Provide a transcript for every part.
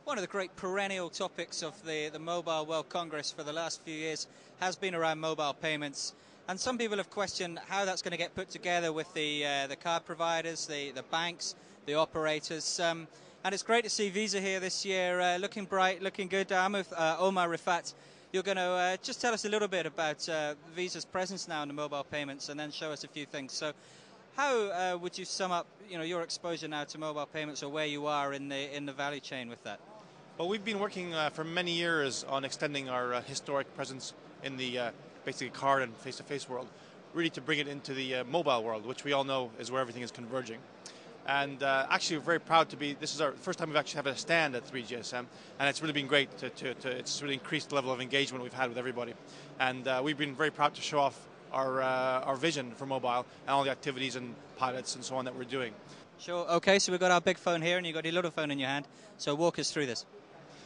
One of the great perennial topics of the Mobile World Congress for the last few years has been around mobile payments. And some people have questioned how that's going to get put together with the card providers, the banks, the operators. And it's great to see Visa here this year, looking bright, looking good. I'm with Omar Rifat. You're going to just tell us a little bit about Visa's presence now in the mobile payments, and then show us a few things. So, how would you sum up, your exposure now to mobile payments, or where you are in the value chain with that? Well, we've been working for many years on extending our historic presence in the basically card and face-to-face world, really to bring it into the mobile world, which we all know is where everything is converging. And actually, we're very proud to be. This is our first time we've actually had a stand at 3GSM, and it's really been great. It's really increased the level of engagement we've had with everybody, and we've been very proud to show off our vision for mobile and all the activities and pilots and so on that we're doing. Sure. Okay. So we've got our big phone here, and you've got your little phone in your hand. So walk us through this.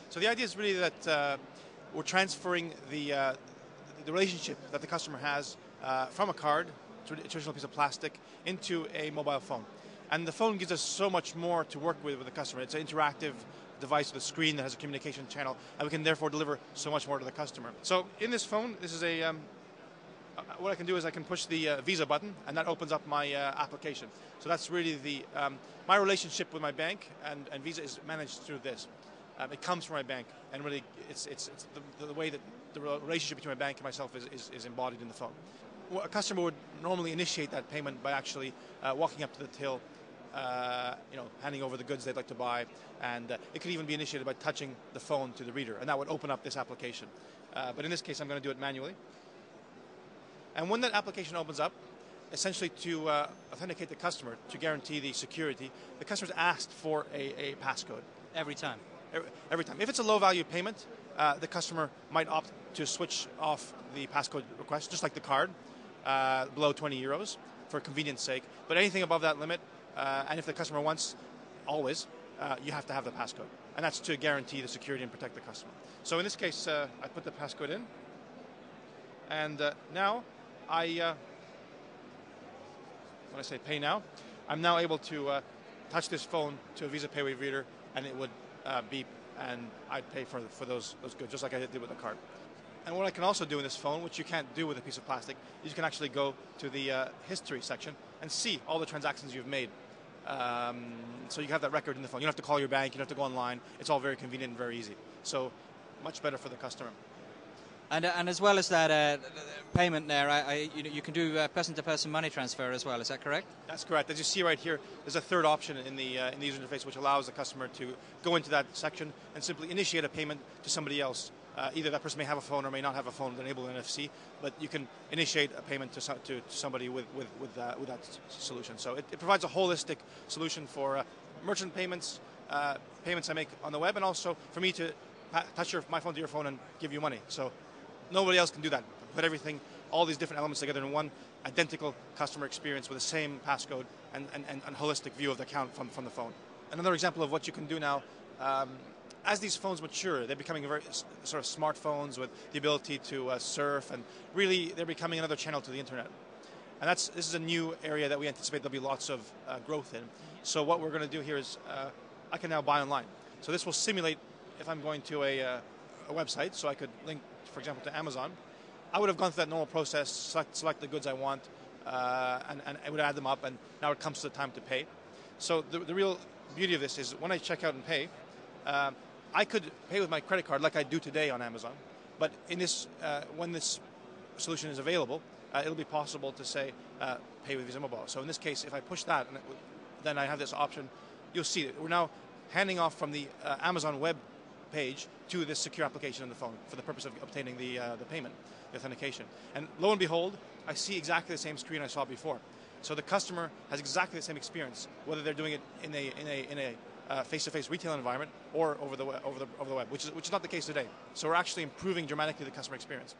So the idea is really that we're transferring the relationship that the customer has from a card, a traditional piece of plastic, into a mobile phone. And the phone gives us so much more to work with the customer. It's an interactive device with a screen that has a communication channel, and we can therefore deliver so much more to the customer. So in this phone, this is what I can do is I can push the Visa button, and that opens up my application. So that's really my relationship with my bank, and Visa is managed through this. It comes from my bank, and really it's the way that the relationship between my bank and myself is embodied in the phone. A customer would normally initiate that payment by actually walking up to the till, handing over the goods they'd like to buy, and it could even be initiated by touching the phone to the reader, and that would open up this application. But in this case, I'm going to do it manually. And when that application opens up, essentially to authenticate the customer, to guarantee the security, the customer's asked for a passcode. Every time? Every time. If it's a low-value payment, the customer might opt to switch off the passcode request, just like the card, below 20 euros, for convenience sake. But anything above that limit, and if the customer wants, always, you have to have the passcode. And that's to guarantee the security and protect the customer. So in this case, I put the passcode in. And now, when I say pay now, I'm now able to touch this phone to a Visa PayWave reader, and it would beep, and I'd pay for those goods, just like I did with the card. And what I can also do in this phone, which you can't do with a piece of plastic, is you can actually go to the history section and see all the transactions you've made. So you have that record in the phone. You don't have to call your bank, you don't have to go online. It's all very convenient and very easy. So much better for the customer. And as well as that payment there, you can do person-to-person money transfer as well. Is that correct? That's correct. As you see right here, there's a third option in the user interface which allows the customer to go into that section and simply initiate a payment to somebody else. Either that person may have a phone or may not have a phone that enables NFC, but you can initiate a payment to somebody with that solution. So it provides a holistic solution for merchant payments, payments I make on the web, and also for me to touch my phone to your phone and give you money. So nobody else can do that. Put everything, all these different elements together in one identical customer experience with the same passcode and holistic view of the account from the phone. Another example of what you can do now, as these phones mature, they're becoming very sort of smartphones with the ability to surf, and really they're becoming another channel to the internet. And this is a new area that we anticipate there'll be lots of growth in. So what we're going to do here is I can now buy online. So this will simulate if I'm going to a website, so I could link, for example, to Amazon. I would have gone through that normal process, select the goods I want, and I would add them up, and now it comes to the time to pay. So the real beauty of this is when I check out and pay, I could pay with my credit card like I do today on Amazon, but in this, when this solution is available, it'll be possible to say pay with Visa Mobile. So in this case, if I push that, then I have this option. You'll see that we're now handing off from the Amazon web page to this secure application on the phone for the purpose of obtaining the payment, the authentication. And lo and behold, I see exactly the same screen I saw before. So the customer has exactly the same experience, whether they're doing it in a face-to-face retail environment or over the web, which is not the case today. So we're actually improving dramatically the customer experience.